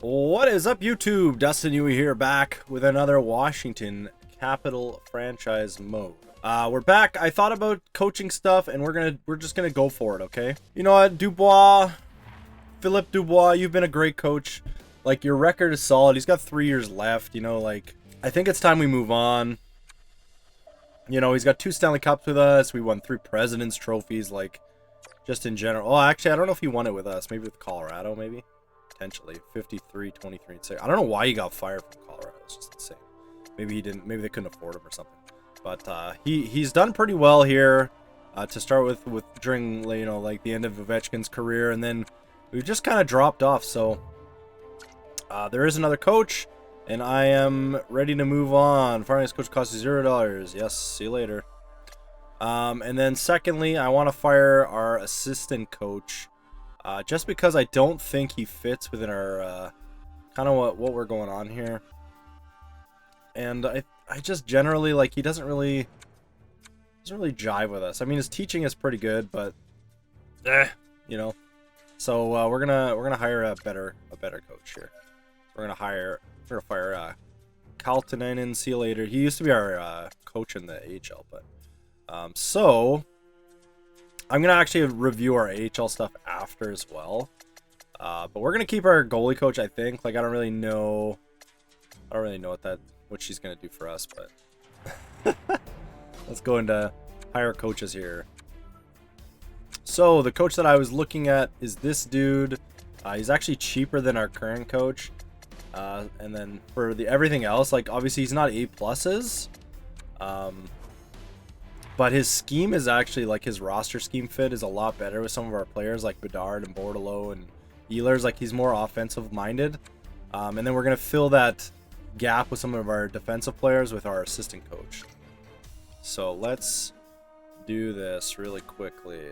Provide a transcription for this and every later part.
What is up, YouTube? Dustin Huey here, back with another Washington Capital franchise mode. We're back. I thought about coaching stuff, and we're just gonna go for it, okay? You know what, Philippe Dubois, you've been a great coach. Like, your record is solid. He's got 3 years left. You know, like, I think it's time we move on. You know, he's got 2 Stanley Cups with us. We won 3 President's trophies. Like, just in general. Oh, actually, I don't know if he won it with us. Maybe with Colorado, maybe. Potentially 53, 23, and 6. I don't know why he got fired from Colorado. It's just insane. Maybe he didn't. Maybe they couldn't afford him or something. But he's done pretty well here to start with during, you know, like the end of Ovechkin's career, and then we just kind of dropped off. So there is another coach, and I am ready to move on. Finance coach costs you $0. Yes, see you later. And then secondly, I want to fire our assistant coach. Just because I don't think he fits within our kind of what we're going on here, and I just generally, like, he doesn't really jive with us. I mean, his teaching is pretty good, but you know. So we're gonna hire a better coach here. We're gonna fire Kaltanainen. See you later. He used to be our coach in the AHL, but so. I'm going to actually review our AHL stuff after as well. But we're going to keep our goalie coach, I think. Like, I don't really know what she's going to do for us, but let's go into hire coaches here. So, the coach that I was looking at is this dude. He's actually cheaper than our current coach. And then for everything else, like, obviously he's not A+. But his scheme is actually, like, his roster scheme fit is a lot better with some of our players like Bedard and Bordelot and Ehlers. Like, he's more offensive minded. And then we're going to fill that gap with some of our defensive players with our assistant coach. So let's do this really quickly.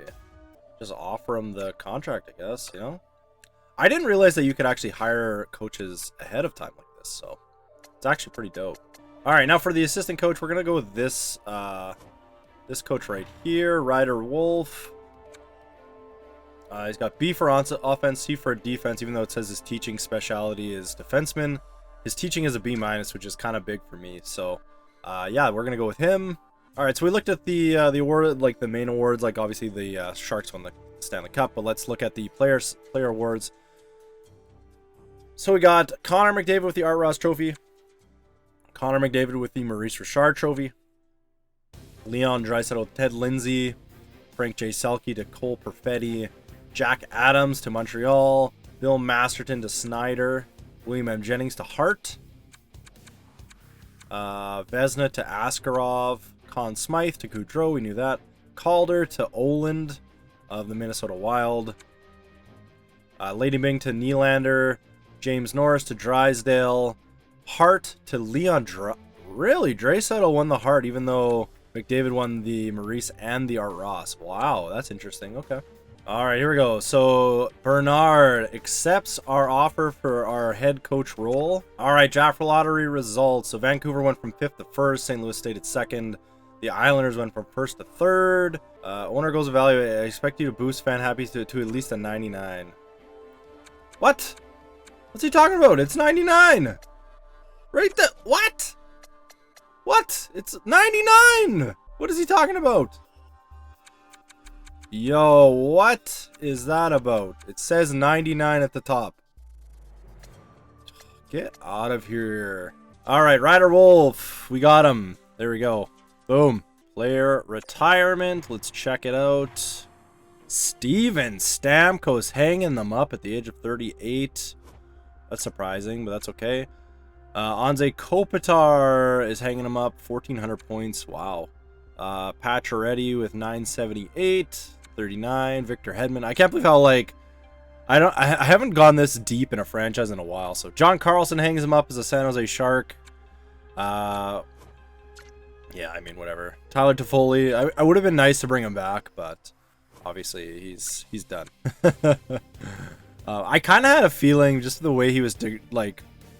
Just offer him the contract, I guess, you know? I didn't realize that you could actually hire coaches ahead of time like this, so it's actually pretty dope. All right, now for the assistant coach, we're going to go with this this coach right here, Ryder Wolf. He's got B for offense, C for defense, even though it says his teaching specialty is defenseman. His teaching is a B-, which is kind of big for me. So, yeah, we're going to go with him. All right, so we looked at the award, like the main awards, like obviously the Sharks won the Stanley Cup, but let's look at the player awards. So we got Connor McDavid with the Art Ross Trophy. Connor McDavid with the Maurice Richard Trophy. Leon Draisaitl, Ted Lindsay, Frank J. Selke to Cole Perfetti, Jack Adams to Montreal, Bill Masterton to Snyder, William M. Jennings to Hart, Vesna to Askarov, Conn Smythe to Goudreau, we knew that, Calder to Oland of the Minnesota Wild, Lady Bing to Nylander, James Norris to Drysdale, Hart to Leon Really? Draisaitl won the Hart even though McDavid won the Maurice and the Art Ross. Wow, that's interesting. Okay. All right, here we go. So Bernard accepts our offer for our head coach role. All right, Jaffer lottery results. So Vancouver went from 5th to 1st. St. Louis stayed at 2nd. The Islanders went from 1st to 3rd. Owner goes evaluate. I expect you to boost fan happy to at least a 99. What? What's he talking about? It's 99. Right there. What? What? It's 99! What is he talking about? Yo, what is that about? It says 99 at the top. Get out of here. Alright, Ryder Wolf. We got him. There we go. Boom. Player retirement. Let's check it out. Steven Stamkos hanging them up at the age of 38. That's surprising, but that's okay. Anze Kopitar is hanging him up, 1,400 points. Wow. Pacioretty with 978, 39. Victor Hedman. I can't believe how, like, I haven't gone this deep in a franchise in a while. So John Carlson hangs him up as a San Jose Shark. Yeah, I mean, whatever. Tyler Toffoli. I would have been nice to bring him back, but obviously he's done. I kind of had a feeling just the way he was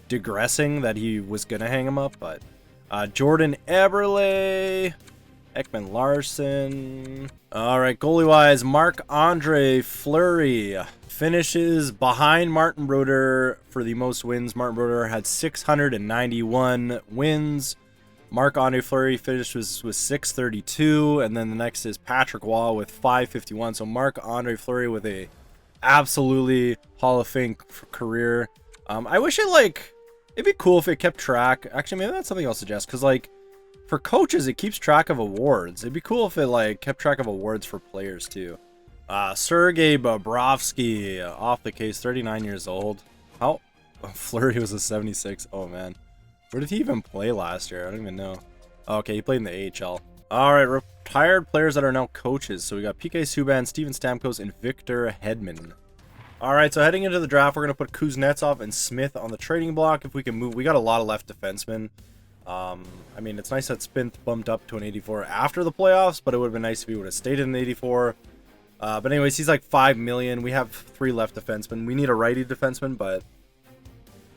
digressing that he was gonna hang him up, but Jordan Eberle, Ekman Larson. All right, goalie wise, Marc-Andre Fleury, finishes behind Martin Brodeur for the most wins. Martin Brodeur had 691 wins. Marc-Andre Fleury finished with 632, and then the next is Patrick Waugh with 551. So Marc-Andre Fleury with a absolutely Hall of Fame career. I wish it'd be cool if it kept track. Actually, maybe that's something I'll suggest, because like for coaches, it keeps track of awards. It'd be cool if it like kept track of awards for players too. Sergei Bobrovsky off the case, 39 years old. How? Oh, Fleury was a 76. Oh man, where did he even play last year? I don't even know. Oh, okay, he played in the AHL. All right, retired players that are now coaches. So we got PK Subban, Steven Stamkos, and Victor Hedman. All right, so heading into the draft, we're going to put Kuznetsov and Smith on the trading block. If we can move, we got a lot of left defensemen. I mean, it's nice that Smith bumped up to an 84 after the playoffs, but it would have been nice if he would have stayed in an 84. But anyways, he's like 5 million. We have 3 left defensemen. We need a righty defenseman, but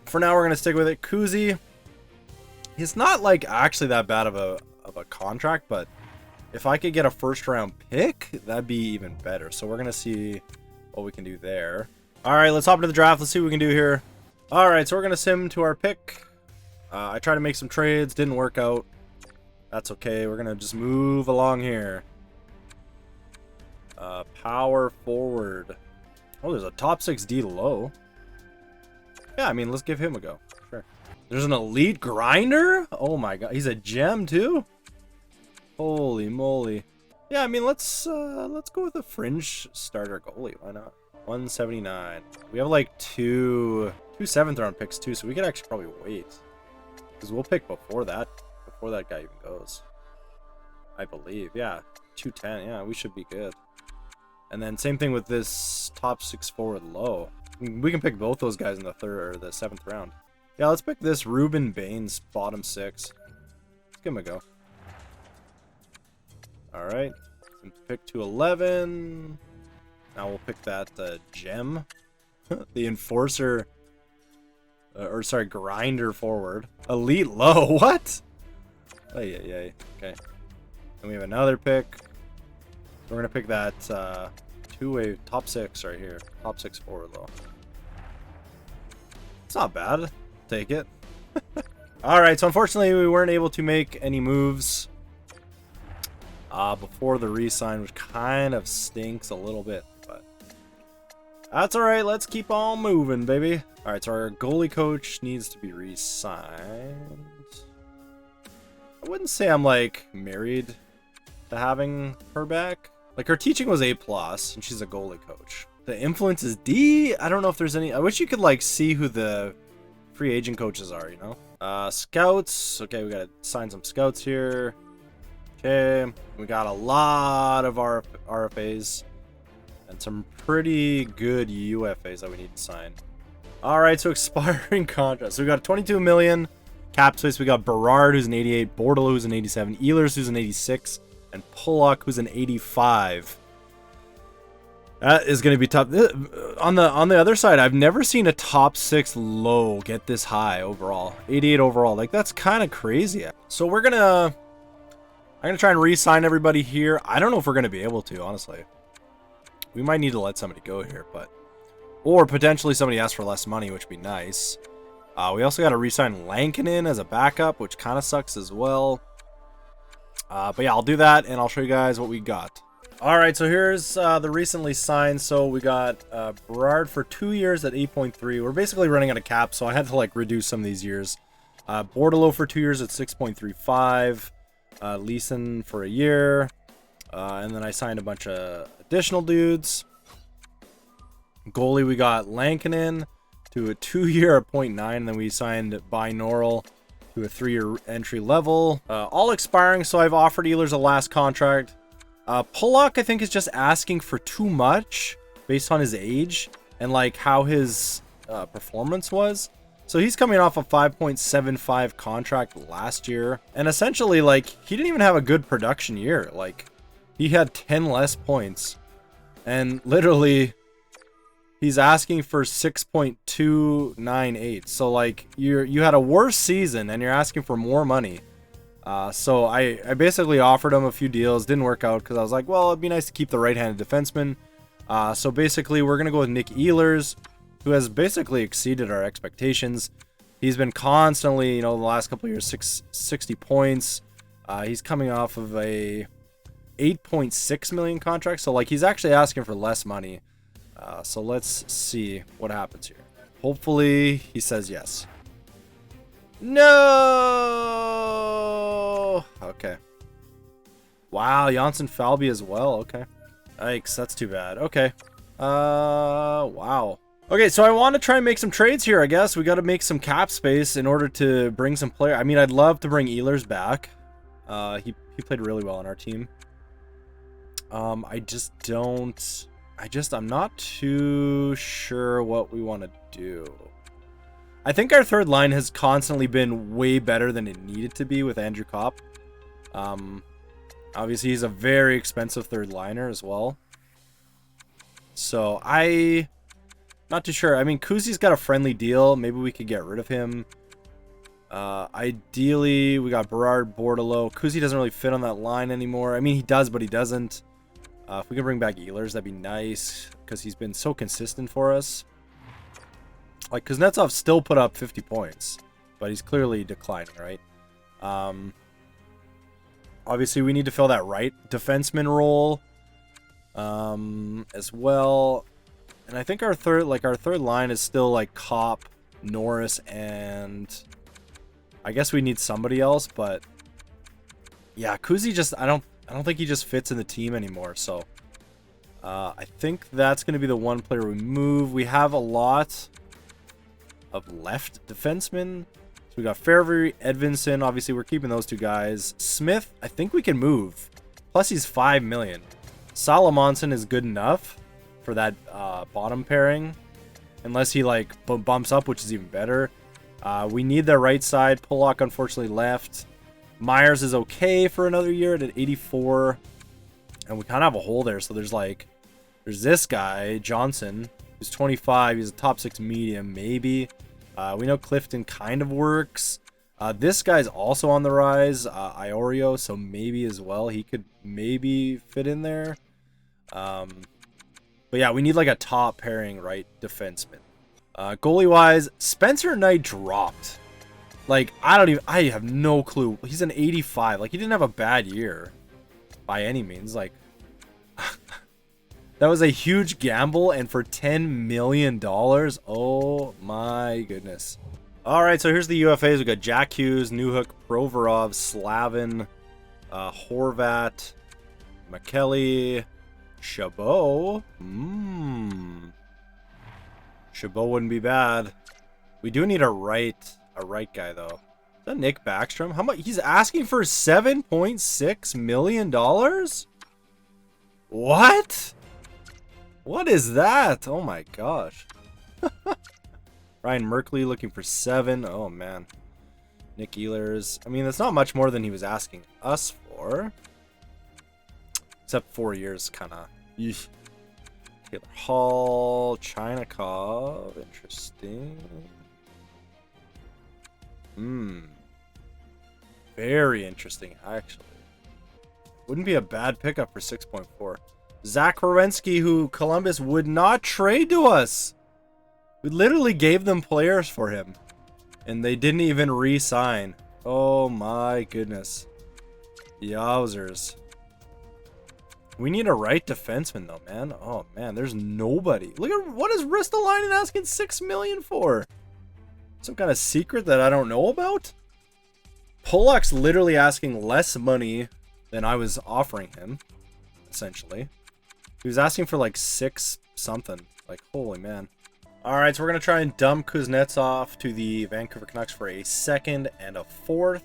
for now, we're going to stick with it. Kuzi, he's not like actually that bad of a contract, but if I could get a first round pick, that'd be even better. So we're going to see what we can do there. All right, let's hop into the draft. Let's see what we can do here. All right, so we're going to sim to our pick. I tried to make some trades, didn't work out. That's okay. We're going to just move along here. Power forward. Oh, there's a top 6 D low. Yeah, I mean, let's give him a go. Sure. There's an elite grinder? Oh my god, he's a gem too? Holy moly. Yeah, I mean, let's go with a fringe starter goalie. Why not? 179. We have like two 7th round picks too, so we could actually probably wait. Because we'll pick before that guy even goes. I believe. Yeah. 210. Yeah, we should be good. And then same thing with this top 6 forward low. We can pick both those guys in the 3rd or the 7th round. Yeah, let's pick this Ruben Baines bottom 6. Let's give him a go. Alright. Pick 211. Now we'll pick that gem. The enforcer. Or sorry, grinder forward. Elite low. What? Oh, yeah. Okay. And we have another pick. We're going to pick that two-way top 6 right here. Top 6 forward low. It's not bad. Take it. Alright, so unfortunately we weren't able to make any moves before the re-sign, which kind of stinks a little bit, but that's alright. Let's keep on moving, baby. Alright, so our goalie coach needs to be re-signed. I wouldn't say I'm like married to having her back. Like, her teaching was A+, and she's a goalie coach. The influence is D. I don't know if there's any. I wish you could like see who the free agent coaches are, you know? Scouts. Okay, we gotta sign some scouts here. Okay, we got a lot of RFAs and some pretty good UFAs that we need to sign. All right, so expiring contracts. So we got 22 million cap space. We got Berard, who's an 88, Bordelot, who's an 87, Ehlers, who's an 86, and Pollock, who's an 85. That is going to be tough. On the other side, I've never seen a top 6 low get this high overall. 88 overall. Like, that's kind of crazy. So I'm going to try and re-sign everybody here. I don't know if we're going to be able to, honestly. We might need to let somebody go here, but or potentially somebody ask for less money, which would be nice. We also got to re-sign Lankinen as a backup, which kind of sucks as well. But yeah, I'll do that, and I'll show you guys what we got. All right, so here's the recently signed. So we got Berard for 2 years at 8.3. We're basically running out of cap, so I had to like reduce some of these years. Bordelot for 2 years at 6.35. Leeson for a year. And then I signed a bunch of additional dudes. Goalie, we got Lankinen to a 2-year at 0.9. And then we signed Binaural to a 3-year entry level. All expiring, so I've offered Ehlers a last contract. Pollock, I think, is just asking for too much based on his age and like how his performance was. So he's coming off a 5.75 contract last year, and essentially like he didn't even have a good production year. Like he had 10 less points, and literally he's asking for 6.298. So like you had a worse season and you're asking for more money. So I basically offered him a few deals, didn't work out because I was like, well, it'd be nice to keep the right-handed defenseman. So basically, we're going to go with Nick Ehlers, who has basically exceeded our expectations. He's been constantly, you know, the last couple of years, 60 points. He's coming off of a 8.6 million contract, so like he's actually asking for less money. So let's see what happens here. Hopefully he says yes. No. Okay. Wow, Janssen Falby as well. Okay. Yikes, that's too bad. Okay. Wow. Okay, so I want to try and make some trades here, I guess. We got to make some cap space in order to bring some player. I mean, I'd love to bring Ehlers back. He played really well on our team. I'm not too sure what we want to do. I think our third line has constantly been way better than it needed to be with Andrew Kopp. Obviously, he's a very expensive third liner as well. So, not too sure. I mean, Kuzi's got a friendly deal. Maybe we could get rid of him. Ideally, we got Berard, Bordeleau. Kuzi doesn't really fit on that line anymore. I mean, he does, but he doesn't. If we can bring back Ehlers, that'd be nice, because he's been so consistent for us. Like, Kuznetsov still put up 50 points, but he's clearly declining, right? Obviously, we need to fill that right defenseman role as well. And I think our third line is still like Kopp, Norris, and I guess we need somebody else, but yeah, Kuzi just I don't think he just fits in the team anymore. So I think that's going to be the one player we move. We have a lot of left defensemen. So we got Fairview, Edvinson. Obviously, we're keeping those two guys. Smith, I think we can move. Plus, he's 5 million. Salomonson is good enough for that bottom pairing, unless he like bumps up, which is even better. We need the right side. Pollock unfortunately left. Myers is okay for another year at 84, and we kind of have a hole there. So there's this guy Johnson, who's 25. He's a top 6 medium, maybe. We know Clifton kind of works. This guy's also on the rise, Iorio, so maybe as well he could maybe fit in there. But yeah, we need like a top pairing right defenseman. Goalie wise, Spencer Knight dropped. Like, I have no clue. He's an 85. Like, he didn't have a bad year by any means. Like, that was a huge gamble, and for $10 million, oh my goodness. All right, so here's the UFAs. We got Jack Hughes, Newhook, Provorov, Slavin, Horvat, McKelly, Chabot. Chabot wouldn't be bad. We do need a right guy though. Is that Nick Backstrom? How much? He's asking for $7.6 million? What? What is that? Oh my gosh. Ryan Merkley looking for 7. Oh man. Nick Ehlers. I mean, that's not much more than he was asking us for. Except 4 years, kind of. Taylor Hall, Chinakov. Interesting. Very interesting, actually. Wouldn't be a bad pickup for 6.4. Zach Werenski, who Columbus would not trade to us. We literally gave them players for him, and they didn't even re-sign. Oh my goodness. Yowzers. We need a right defenseman though, man. Oh man, there's nobody. Look at what is Ristolainen asking $6 million for? Some kind of secret that I don't know about? Pollock's literally asking less money than I was offering him, essentially. He was asking for like 6 something. Like, holy man. Alright, so we're going to try and dump Kuznetsov to the Vancouver Canucks for a 2nd and a 4th.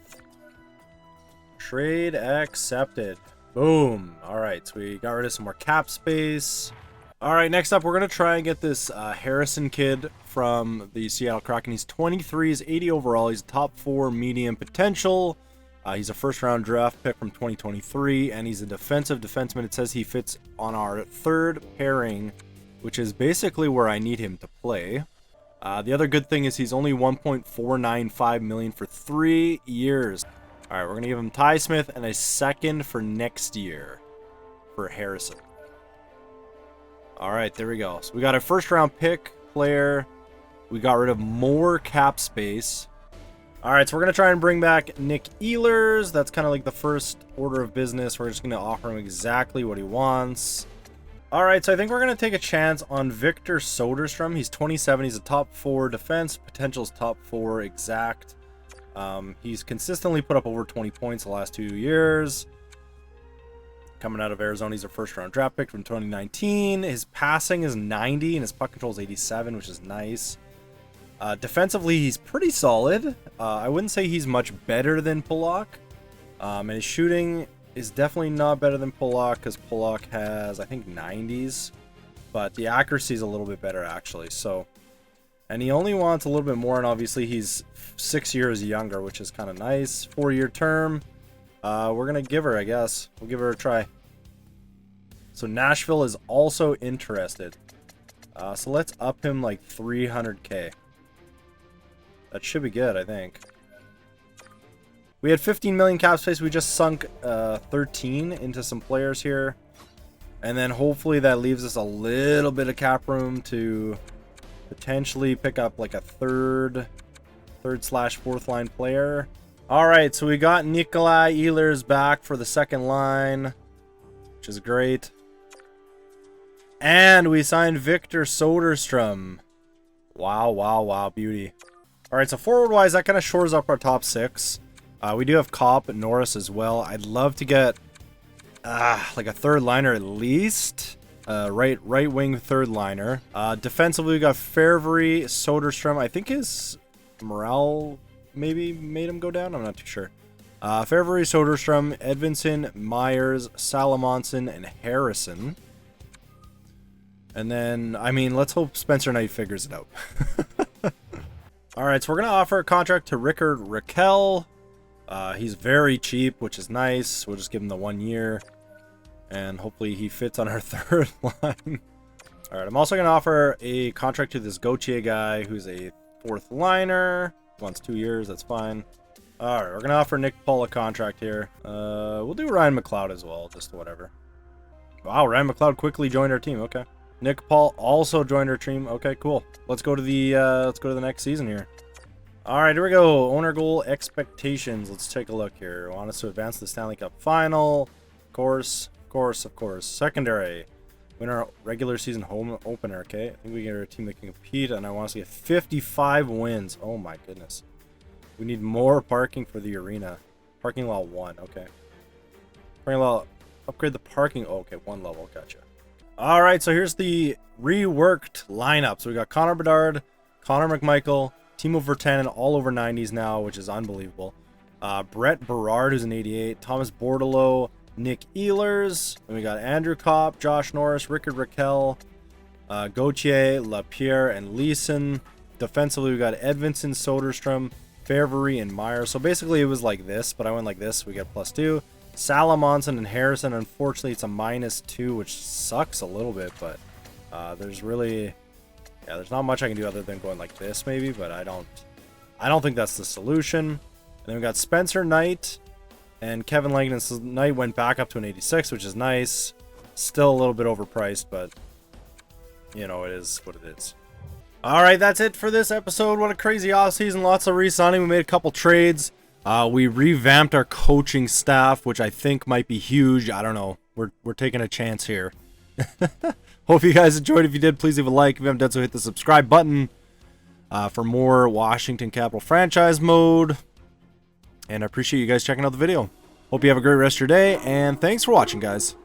Trade accepted. Boom. Alright, so we got rid of some more cap space. Alright, next up, we're going to try and get this Harrison kid from the Seattle Kraken. He's 23, he's 80 overall. He's top 4 medium potential. He's a first-round draft pick from 2023, and he's a defensive defenseman. It says he fits on our 3rd pairing, which is basically where I need him to play. The other good thing is he's only $1.495 million for 3 years. All right, we're going to give him Ty Smith and a 2nd for next year for Harrison. All right, there we go. So we got a first round pick player. We got rid of more cap space. All right, so we're going to try and bring back Nick Ehlers. That's kind of like the first order of business. We're just going to offer him exactly what he wants. All right, so I think we're going to take a chance on Victor Soderstrom. He's 27. He's a top 4 defense. Potential's top 4 exact. He's consistently put up over 20 points the last 2 years. Coming out of Arizona, he's a first-round draft pick from 2019. His passing is 90, and his puck control is 87, which is nice. Defensively, he's pretty solid. I wouldn't say he's much better than Polak. And his shooting is definitely not better than Polak, because Polak has, I think, 90s. But the accuracy is a little bit better, actually. So, and he only wants a little bit more, and obviously he's 6 years younger, which is kind of nice. 4-year term. We're going to give her, I guess. We'll give her a try. So Nashville is also interested. So let's up him like 300K. That should be good, I think. We had 15 million cap space. We just sunk 13 into some players here. And then hopefully that leaves us a little bit of cap room to potentially pick up like a third/fourth line player. All right, so we got Nikolai Ehlers back for the second line, which is great. And we signed Victor Soderstrom. Wow, wow, wow, beauty. All right, so forward-wise, that kind of shores up our top 6. We do have Kopp and Norris as well. I'd love to get like a third liner at least. Right wing third liner. Defensively, we got Fairbury, Soderstrom. I think his morale maybe made him go down. I'm not too sure. Fairbury, Soderstrom, Edvinsson, Myers, Salamonson, and Harrison. And then, I mean, let's hope Spencer Knight figures it out. All right, so we're going to offer a contract to Rickard Rakell. He's very cheap, which is nice. We'll just give him the 1 year. And hopefully he fits on our third line. All right, I'm also going to offer a contract to this Gauthier guy who's a fourth liner. Wants 2 years, that's fine. All right, we're going to offer Nick Paul a contract here. We'll do Ryan McLeod as well, just whatever. Wow, Ryan McLeod quickly joined our team. Okay. Nick Paul also joined our team. Okay, cool. Let's go to the next season here. All right, here we go. Owner goal expectations. Let's take a look here. Want us to advance the Stanley Cup final. Of course. Secondary. Win our regular season home opener. Okay, I think we get a team that can compete, and I want to get 55 wins. Oh my goodness. We need more parking for the arena. Parking lot 1. Okay. Parking lot. Upgrade the parking. Oh, okay, 1 level. Gotcha. All right, so here's the reworked lineup. So we got Connor Bedard, Connor McMichael, Timo Virtanen, all over 90s now, which is unbelievable. Brett Berard, who's an 88, Thomas Bordeleau, Nick Ehlers. Then we got Andrew Kopp, Josh Norris, Rickard Rakell, Gauthier, Lapierre, and Leeson. Defensively, we got Edvinsson, Soderstrom, Fairbury, and Myers. So basically, it was like this, but I went like this. We got +2. Salamonson and Harrison, unfortunately, it's a -2, which sucks a little bit, but there's not much I can do other than going like this, maybe, but I don't think that's the solution. And then we got Spencer Knight and Kevin Langdon. So Knight went back up to an 86, which is nice. Still a little bit overpriced, but you know, it is what it is. All right, that's it for this episode. What a crazy offseason. Lots of re-signing. We made a couple trades. We revamped our coaching staff, which I think might be huge. I don't know. We're taking a chance here. Hope you guys enjoyed. If you did, please leave a like. If you haven't done so, hit the subscribe button for more Washington Capitol franchise mode. And I appreciate you guys checking out the video. Hope you have a great rest of your day, and thanks for watching, guys.